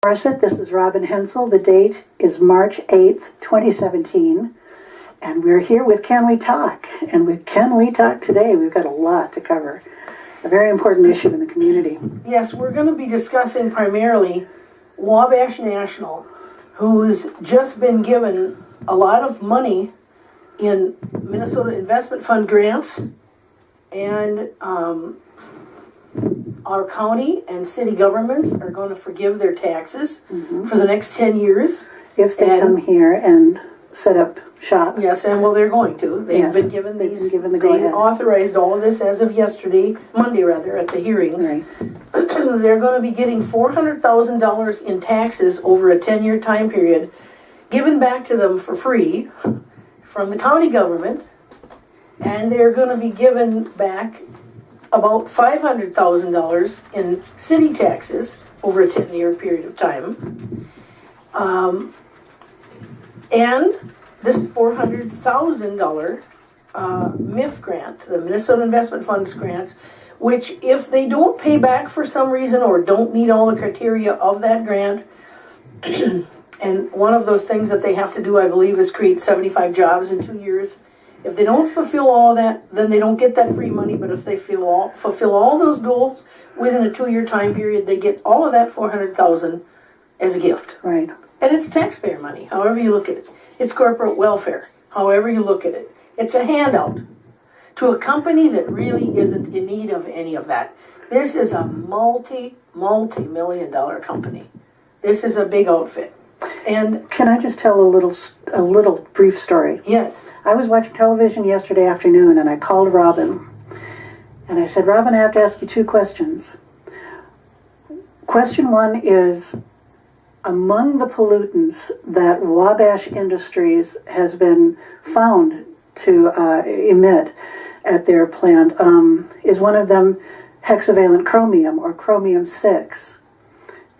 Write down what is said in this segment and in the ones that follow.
Dorset. This is Robin Hensel. The date is March 8th, 2017. And we're here with Can We Talk? And with Can We Talk today, we've got a lot to cover. A very important issue in the community. Yes, we're going to be discussing primarily Wabash National, who's just been given a lot of money in Minnesota Investment Fund grants, and our county and city governments are going to forgive their taxes for the next 10 years. If they come here and set up shop. Yes, and well, they're going to. They've been given these. Given the they go-ahead. authorized all of this as of yesterday, Monday rather, at the hearings. Right. They're going to be getting $400,000 in taxes over a 10-year time period, given back to them for free from the county government, and they're going to be given back about $500,000 in city taxes over a 10-year period of time. And this $400,000 MIF grant, the Minnesota Investment Funds grants, which if they don't pay back for some reason or don't meet all the criteria of that grant, and one of those things that they have to do, I believe, is create 75 jobs in 2 years. If they don't fulfill all of that, then they don't get that free money. But if they fulfill all those goals within a 2-year time period, they get all of that $400,000 as a gift. Right. And it's taxpayer money, however you look at it. It's corporate welfare, however you look at it. It's a handout to a company that really isn't in need of any of that. This is a multi-million-dollar company. This is a big outfit. And can I just tell a little brief story? yes. I was watching television yesterday afternoon, and I called Robin. And I said, Robin, I have to ask you 2 questions. Question 1 is, among the pollutants that Wabash Industries has been found to emit at their plant, is one of them hexavalent chromium, or chromium-6?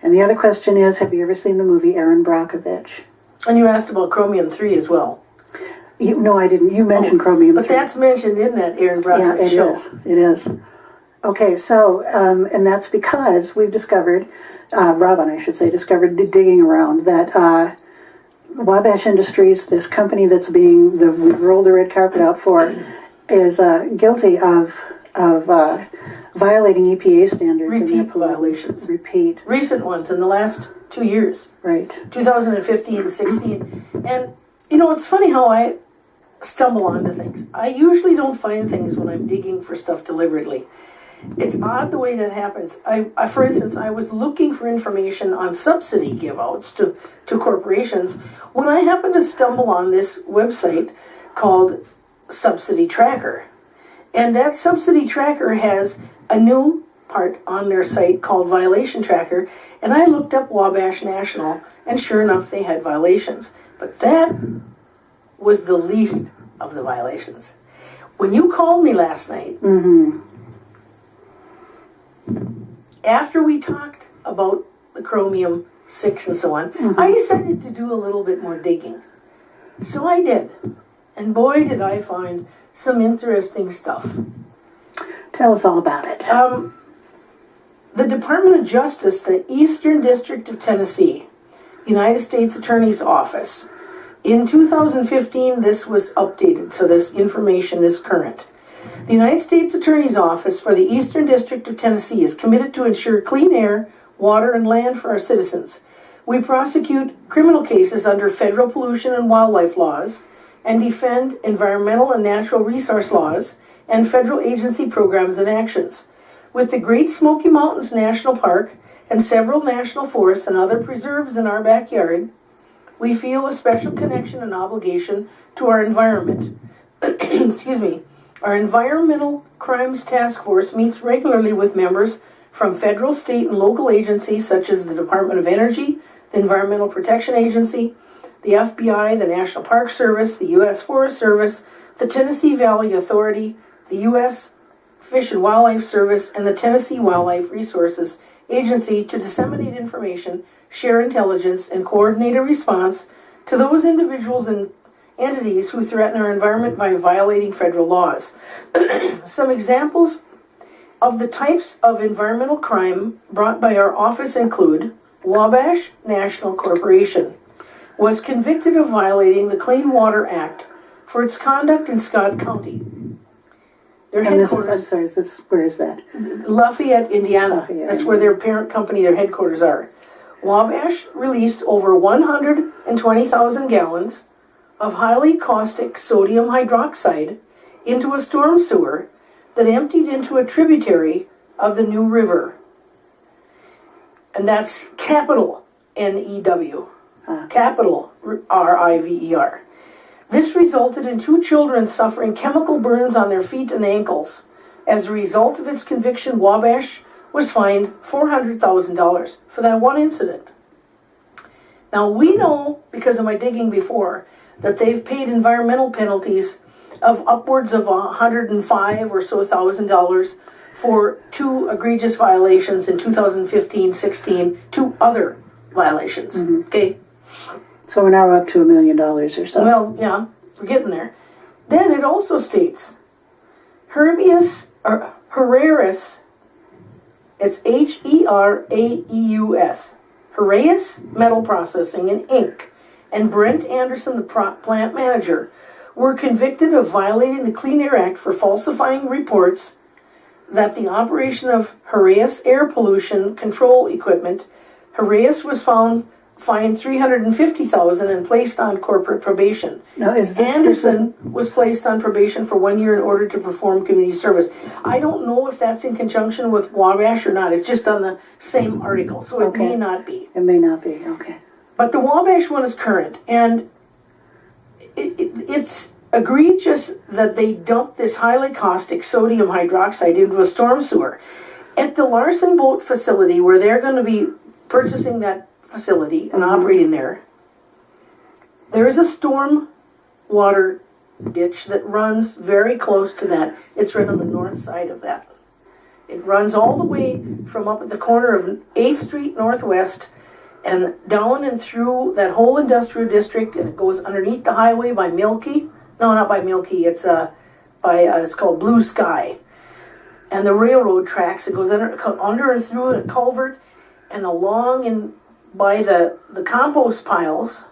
And the other question is, have you ever seen the movie Erin Brockovich? And you asked about chromium-3 as well. No, I didn't. You mentioned chromium-3. But that's mentioned in that Erin Brockovich show. It is. Okay, so, and that's because we've discovered, Robin, I should say, discovered digging around that Wabash Industries, this company that's we've rolled the red carpet out for, is guilty of violating EPA standards. Repeat violations. Repeat. Recent ones in the last 2 years. Right. 2015, 16. And, you know, it's funny how I stumble onto things. I usually don't find things when I'm digging for stuff deliberately. It's odd the way that happens. I for instance, I was looking for information on subsidy give-outs to corporations when I happened to stumble on this website called Subsidy Tracker. And that Subsidy Tracker has a new part on their site called Violation Tracker, and I looked up Wabash National, and sure enough, they had violations. But that was the least of the violations. When you called me last night, after we talked about the chromium-6 and so on, I decided to do a little bit more digging. So I did. And boy, did I find some interesting stuff. Tell us all about it. The Department of Justice, the Eastern District of Tennessee, United States Attorney's Office, in 2015, this was updated, so this information is current. The United States Attorney's Office for the Eastern District of Tennessee is committed to ensure clean air, water, and land for our citizens. We prosecute criminal cases under federal pollution and wildlife laws, and defend environmental and natural resource laws and federal agency programs and actions. With the Great Smoky Mountains National Park and several national forests and other preserves in our backyard, we feel a special connection and obligation to our environment. Excuse me. Our Environmental Crimes Task Force meets regularly with members from federal, state, and local agencies such as the Department of Energy, the Environmental Protection Agency, the FBI, the National Park Service, the U.S. Forest Service, the Tennessee Valley Authority, the U.S. Fish and Wildlife Service, and the Tennessee Wildlife Resources Agency to disseminate information, share intelligence, and coordinate a response to those individuals and entities who threaten our environment by violating federal laws. Some examples of the types of environmental crime brought by our office include Wabash National Corporation was convicted of violating the Clean Water Act for its conduct in Scott County. Their And this is, I'm headquarters, sorry, where is that? Lafayette, Indiana. Lafayette, That's where their parent company, their headquarters are. Wabash released over 120,000 gallons of highly caustic sodium hydroxide into a storm sewer that emptied into a tributary of the New River. And that's capital N-E-W, capital R-I-V-E-R. This resulted in 2 children suffering chemical burns on their feet and ankles. As a result of its conviction, Wabash was fined $400,000 for that one incident. Now we know, because of my digging before, that they've paid environmental penalties of upwards of $105,000 or so for 2 egregious violations in 2015-16, 2 other violations. Okay. So we're now up to $1 million or so. Well, yeah, we're getting there. Then it also states, Herbius, or Herreus, it's H-E-R-A-E-U-S, Herreus Metal Processing and Inc., and Brent Anderson, the plant manager, were convicted of violating the Clean Air Act for falsifying reports that the operation of Herreus air pollution control equipment. Herreus was fined $350,000 and placed on corporate probation. Now, Anderson was placed on probation for 1 year in order to perform community service. I don't know if that's in conjunction with Wabash or not. It's just on the same article, so it may not be. It may not be, okay. But the Wabash one is current, and it's egregious that they dumped this highly caustic sodium hydroxide into a storm sewer. At the Larson Boat facility, where they're going to be purchasing that facility and operating there is a storm water ditch that runs very close to that. It's right on the north side of that. It runs all the way from up at the corner of 8th Street Northwest and down and through that whole industrial district, and it goes underneath the highway by Milky. No, not by Milky. It's it's called Blue Sky, and the railroad tracks. It goes under and through a culvert, and along and by the compost piles,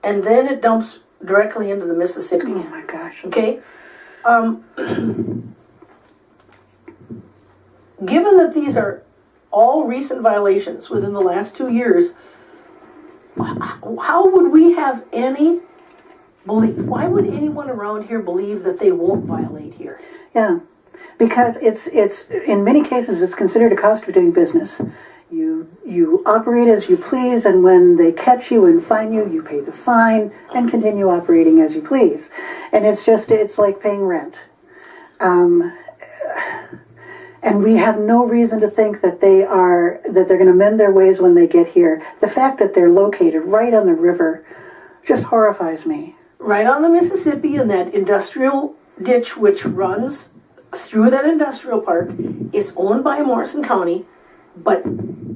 and then it dumps directly into the Mississippi. Oh my gosh. Okay. Given that these are all recent violations within the last 2 years, how would we have any belief? Why would anyone around here believe that they won't violate here? Yeah, because it's in many cases it's considered a cost of doing business. You operate as you please, and when they catch you and fine you, you pay the fine and continue operating as you please. And it's like paying rent. And we have no reason to think that they're going to mend their ways when they get here. The fact that they're located right on the river just horrifies me. Right on the Mississippi, in that industrial ditch which runs through that industrial park, is owned by Morrison County, but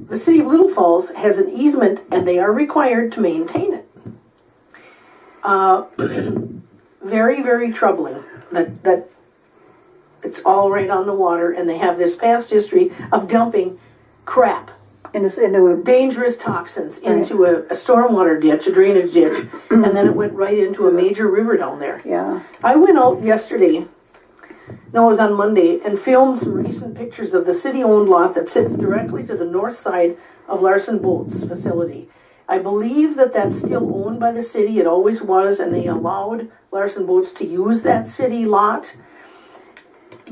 the city of Little Falls has an easement and they are required to maintain it. Very, very troubling that it's all right on the water, and they have this past history of dumping crap, Into dangerous toxins into a stormwater ditch, a drainage ditch, and then it went right into a major river down there. Yeah. I went out yesterday, no, it was on Monday, and filmed some recent pictures of the city-owned lot that sits directly to the north side of Larson Boats facility. I believe that that's still owned by the city. It always was, and they allowed Larson Boats to use that city lot.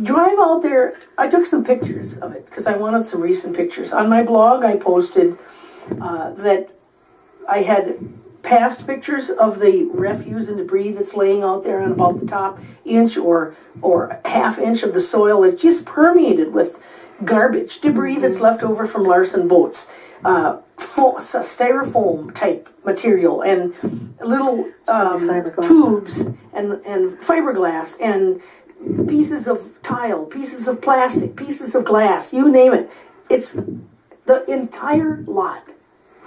Drive out there. I took some pictures of it because I wanted some recent pictures. On my blog, I posted that I had past pictures of the refuse and debris that's laying out there on about the top inch or half inch of the soil. It's just permeated with garbage, debris that's left over from Larson Boats, styrofoam type material, and little tubes and fiberglass and pieces of tile, pieces of plastic, pieces of glass, you name it. It's the entire lot.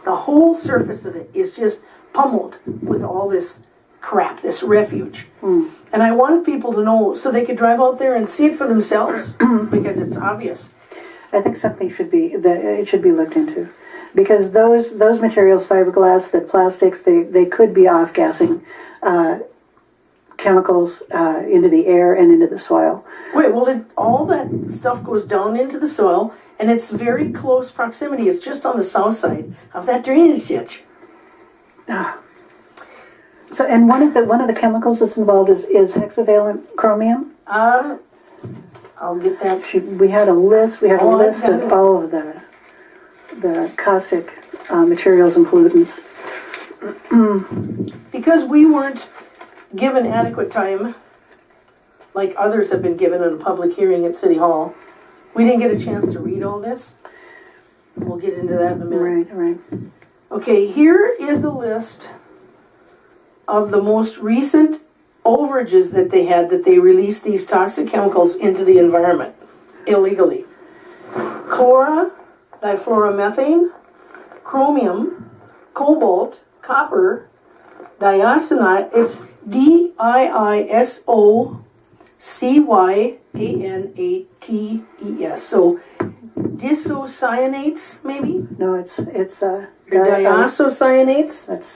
The whole surface of it is just pummeled with all this crap, this refuge. And I wanted people to know so they could drive out there and see it for themselves because it's obvious. I think something should be looked into. because those materials, fiberglass, the plastics, they could be off-gassing chemicals into the air and into the soil. Wait, well, all that stuff goes down into the soil, and it's very close proximity. It's just on the south side of that drainage ditch. So, and one of the chemicals that's involved is hexavalent chromium. I'll get that. We had a list. We had a Oh, I've list got of it. all of the caustic materials and pollutants. Because we weren't given adequate time, like others have been given in a public hearing at City Hall, we didn't get a chance to read all this. We'll get into that in a minute. Right. Okay, here is a list of the most recent overages that they had, that they released these toxic chemicals into the environment illegally. Difluoromethane, chromium, cobalt, copper, diisocyanate, it's diisocyanates, so disocyanates maybe? No, it's Or diisocyanates? let's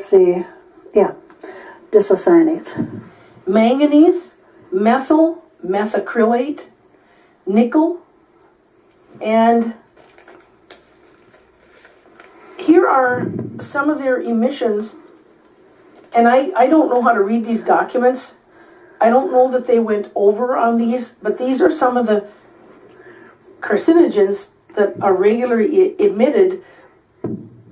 see. Yeah, disocyanates. Manganese, methyl, methacrylate, nickel, and here are some of their emissions, and I don't know how to read these documents. I don't know that they went over on these, but these are some of the carcinogens that are regularly emitted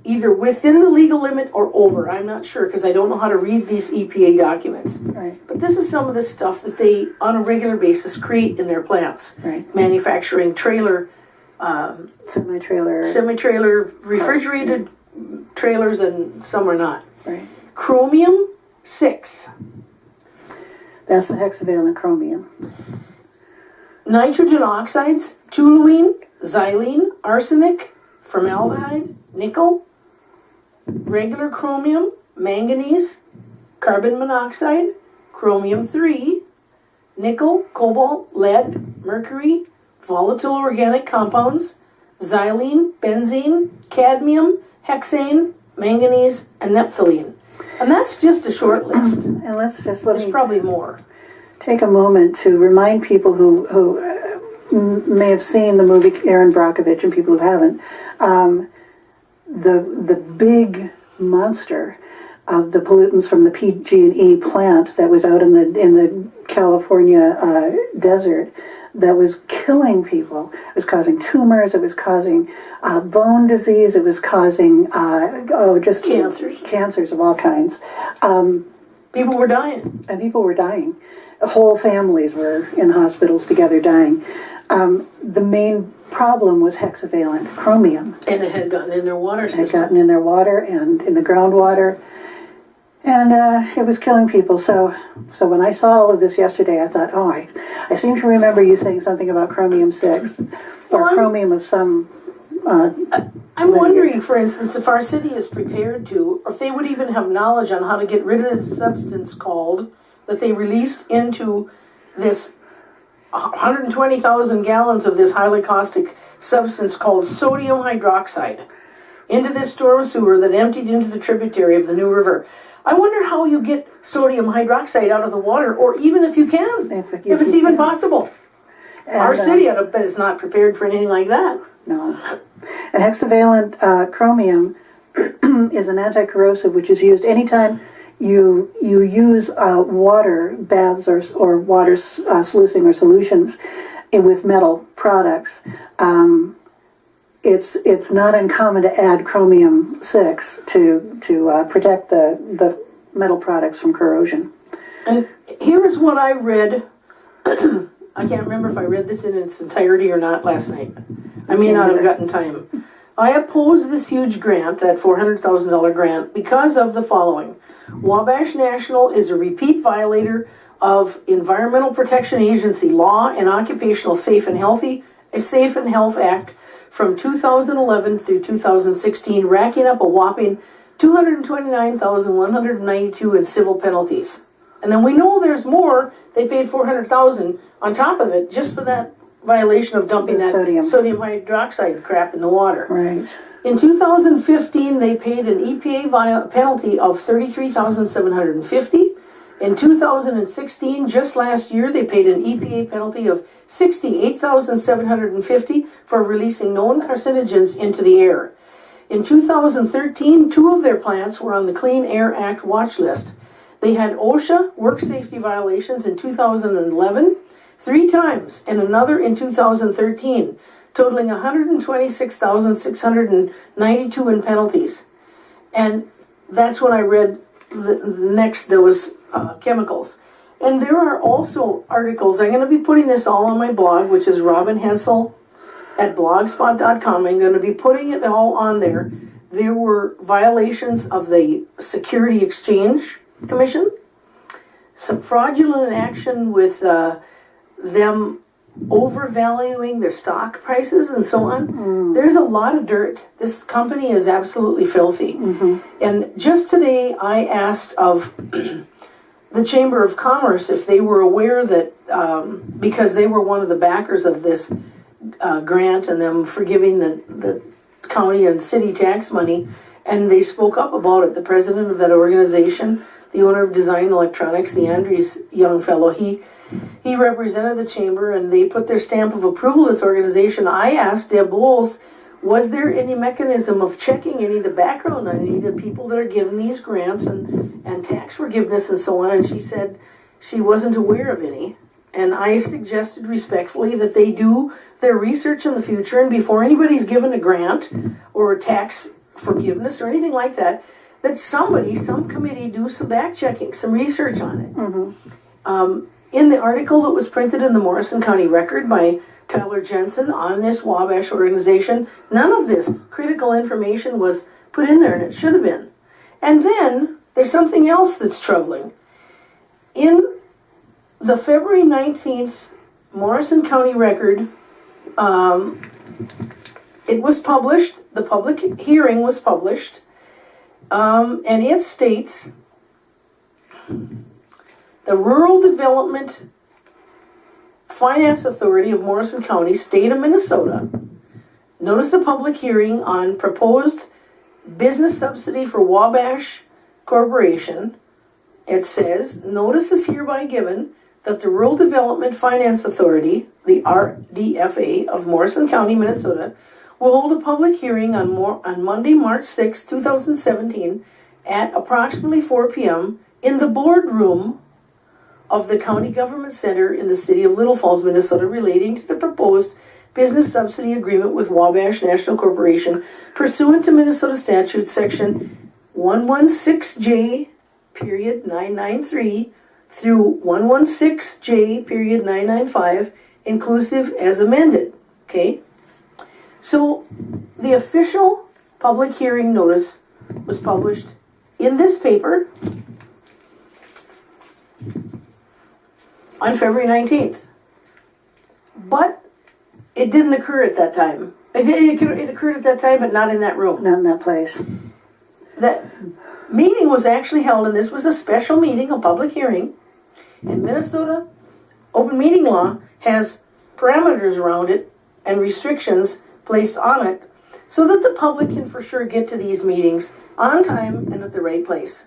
either within the legal limit or over. I'm not sure because I don't know how to read these EPA documents. Right. But this is some of the stuff that they, on a regular basis, create in their plants. Right. Manufacturing trailer, semi-trailer, refrigerated trailers, and some are not. Right. Chromium 6. That's the hexavalent chromium. Nitrogen oxides, toluene, xylene, arsenic, formaldehyde, nickel, regular chromium, manganese, carbon monoxide, chromium 3, nickel, cobalt, lead, mercury, volatile organic compounds, xylene, benzene, cadmium, hexane, manganese, and naphthalene. And that's just a short list. And let There's me probably more. take a moment to remind people who may have seen the movie Erin Brockovich and people who haven't. The big monster of the pollutants from the PG&E plant that was out in the California desert that was killing people. It was causing tumors. It was causing bone disease. It was causing just cancers of all kinds. People were dying. And people were dying. Whole families were in hospitals together dying. The main problem was hexavalent chromium. And it had gotten in their water It had system. gotten in their water and in the groundwater, and it was killing people. So when I saw all of this yesterday, I thought, I seem to remember you saying something about chromium 6, or chromium of some. I'm wondering, for instance, if our city is prepared to, or if they would even have knowledge on how to get rid of this substance called, that they released into this 120,000 gallons of this highly caustic substance called sodium hydroxide into this storm sewer that emptied into the tributary of the New River. I wonder how you get sodium hydroxide out of the water, or even if you can, if it's even possible. Our city, I bet, is not prepared for anything like that. No. And hexavalent chromium is an anti-corrosive, which is used anytime you use water baths or water sluicing or solutions with metal products. It's not uncommon to add chromium 6 to protect the metal products from corrosion. And here is what I read. I can't remember if I read this in its entirety or not last night. I may not have gotten time. I oppose this huge grant, that $400,000 grant, because of the following. Wabash National is a repeat violator of Environmental Protection Agency law and Occupational Safe and Health Act from 2011 through 2016, racking up a whopping $229,192 in civil penalties. And then we know there's more. They paid $400,000 on top of it just for that violation of dumping The that sodium. sodium hydroxide crap in the water. Right. In 2015, they paid an EPA penalty of $33,750. In 2016, just last year, they paid an EPA penalty of $68,750 for releasing known carcinogens into the air. In 2013, 2 of their plants were on the Clean Air Act watch list. They had OSHA work safety violations in 2011, 3 times, and another in 2013, totaling $126,692 in penalties. And that's when I read the next, there was chemicals. And there are also articles, I'm going to be putting this all on my blog, which is Robin Hensel at blogspot.com. I'm going to be putting it all on there. There were violations of the Security Exchange Commission, some fraudulent action with them overvaluing their stock prices and so on. There's a lot of dirt. This company is absolutely filthy. And just today I asked of the Chamber of Commerce if they were aware that, because they were one of the backers of this grant and them forgiving the county and city tax money, and they spoke up about it. The president of that organization, the owner of Design Electronics, the Andres young fellow, he represented the chamber, and they put their stamp of approval to this organization. I asked Deb Bowles, was there any mechanism of checking any of the background on any of the people that are given these grants and tax forgiveness and so on? And she said she wasn't aware of any. And I suggested respectfully that they do their research in the future, and before anybody's given a grant or a tax forgiveness or anything like that, that somebody, some committee, do some back checking, some research on it. In the article that was printed in the Morrison County Record by Tyler Jensen on this Wabash organization, none of this critical information was put in there, and it should have been. And then there's something else that's troubling. In the February 19th Morrison County Record, it was published, the public hearing was published, and it states, the Rural Development Finance Authority of Morrison County, State of Minnesota, noticed a public hearing on proposed business subsidy for Wabash Corporation. It says, notice is hereby given that the Rural Development Finance Authority, the RDFA of Morrison County, Minnesota, will hold a public hearing on Monday, March 6, 2017 at approximately 4 p.m. in the boardroom of the County Government Center in the city of Little Falls, Minnesota, relating to the proposed business subsidy agreement with Wabash National Corporation pursuant to Minnesota Statute Section 116J, period 993 through 116J, period 995, inclusive as amended. Okay? So the official public hearing notice was published in this paper on February 19th. But it didn't occur at that time. It occurred at that time, but not in that room. Not in that place. That meeting was actually held, and this was a special meeting, a public hearing. And Minnesota open meeting law has parameters around it and restrictions placed on it so that the public can for sure get to these meetings on time and at the right place.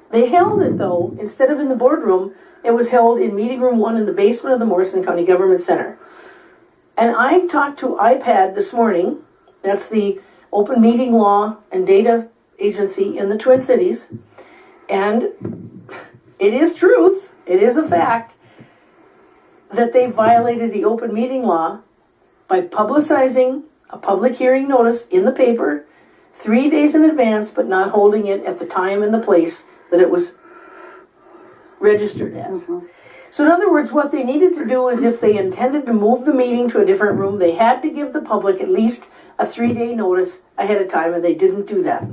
They held it, though, instead of in the boardroom, it was held in meeting room 1 in the basement of the Morrison County Government Center. And I talked to IPAD this morning, that's the Open Meeting Law and Data Agency in the Twin Cities, and it is truth, it is a fact, that they violated the open meeting law by publicizing a public hearing notice in the paper 3 days in advance, but not holding it at the time and the place that it was registered as. So in other words, what they needed to do is, if they intended to move the meeting to a different room, they had to give the public at least a 3-day notice ahead of time, and they didn't do that.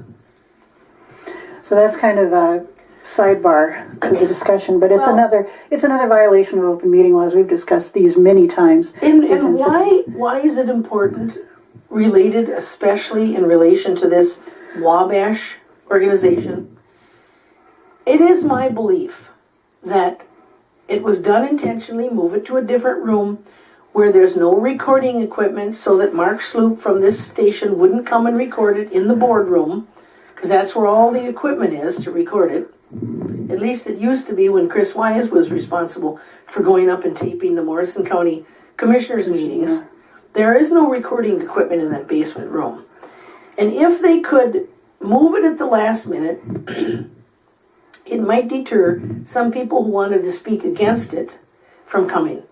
So that's kind of a sidebar to the discussion, but it's Well- another violation of open meeting laws. We've discussed these many times. And these incidents. why is it important, related especially in relation to this Wabash organization? It is my belief that it was done intentionally, move it to a different room, where there's no recording equipment so that Mark Sloop from this station wouldn't come and record it in the boardroom, because that's where all the equipment is to record it. At least it used to be when Chris Wise was responsible for going up and taping the Morrison County Commissioners meetings. There is no recording equipment in that basement room. And if they could move it at the last minute, it might deter some people who wanted to speak against it from coming.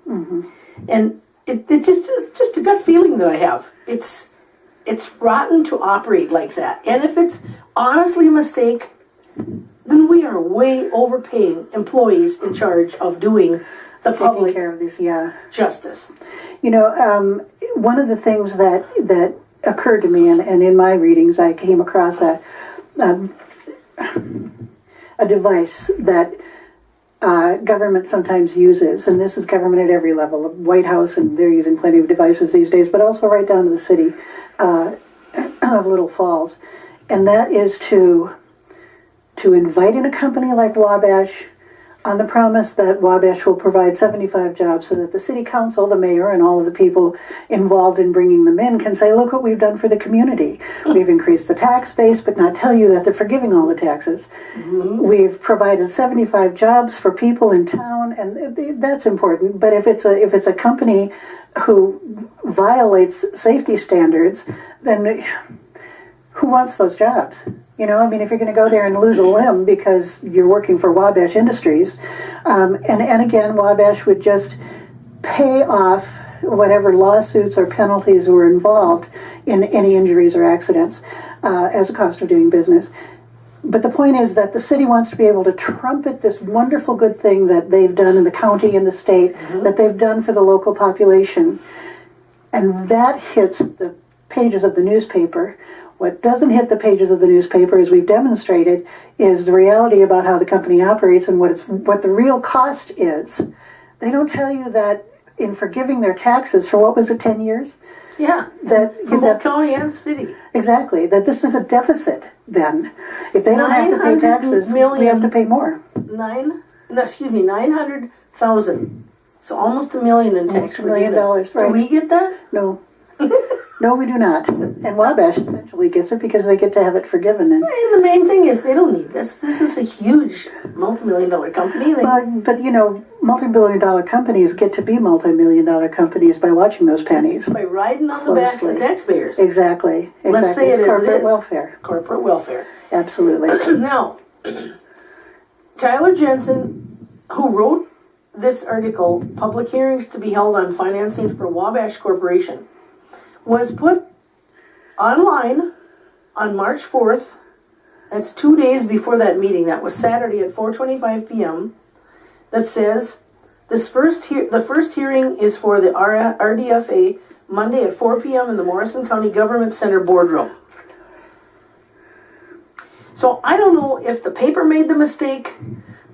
And it just a gut feeling that I have. It's rotten to operate like that. And if it's honestly a mistake, then we are way overpaying employees in charge of doing the Taking public care of these, justice. You know, one of the things that occurred to me, and in my readings, I came across a device that government sometimes uses, and this is government at every level, White House, and they're using plenty of devices these days, but also right down to the city of Little Falls, and that is to invite in a company like Wabash on the promise that Wabash will provide 75 jobs so that the city council, the mayor, and all of the people involved in bringing them in can say, look what we've done for the community. We've increased the tax base, but not tell you that they're forgiving all the taxes. We've provided 75 jobs for people in town, and that's important. But if it's a company who violates safety standards, then who wants those jobs? You know, I mean, if you're going to go there and lose a limb because you're working for Wabash Industries, and again, Wabash would just pay off whatever lawsuits or penalties were involved in any injuries or accidents as a cost of doing business. But the point is that the city wants to be able to trumpet this wonderful good thing that they've done in the county and the state, that they've done for the local population. And that hits the pages of the newspaper. What doesn't hit the pages of the newspaper, as we've demonstrated, is the reality about how the company operates and what the real cost is. They don't tell you that in forgiving their taxes for, what was it, 10 years? Yeah, for both county and city. Exactly, that this is a deficit then. If they don't have to pay taxes, we have to pay more. 900,000. So almost $1 million in tax forgiveness. $1 million, right. Do we get that? No. No, we do not. And Wabash essentially gets it because they get to have it forgiven. And the main thing is they don't need this. This is a huge multi-million-dollar company. but you know, multi-billion-dollar companies get to be multi-million-dollar companies by watching those pennies. By riding on the backs of taxpayers. Exactly. Let's say it's it corporate as it is. welfare. Corporate welfare. Absolutely. Now, Tyler Jensen, who wrote this article, Public Hearings to be Held on Financing for Wabash Corporation, was put online on March 4th. That's 2 days before that meeting. That was Saturday at 4:25 p.m. That says the first hearing is for the RDFA Monday at 4 p.m. in the Morrison County Government Center boardroom. So I don't know if the paper made the mistake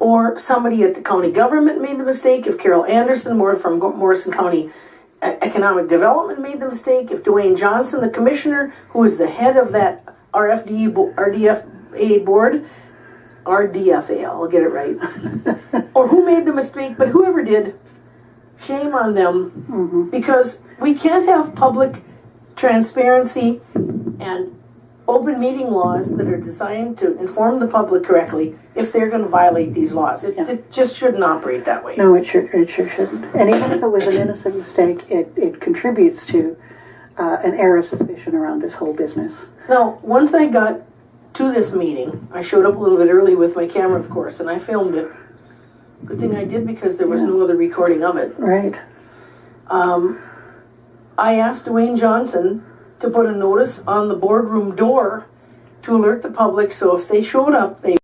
or somebody at the county government made the mistake, if Carol Anderson, from Morrison County Economic Development, made the mistake, if Dwayne Johnson, the commissioner, who is the head of that RDFA board, RDFA, I'll get it right, or who made the mistake, but whoever did, shame on them, because we can't have public transparency and open meeting laws that are designed to inform the public correctly if they're going to violate these laws. It just shouldn't operate that way. No, it sure shouldn't. And even if it was an innocent mistake, it contributes to an air of suspicion around this whole business. Now, once I got to this meeting, I showed up a little bit early with my camera, of course, and I filmed it. Good thing I did, because there was no other recording of it. Right. I asked Dwayne Johnson to put a notice on the boardroom door to alert the public, so if they showed up, they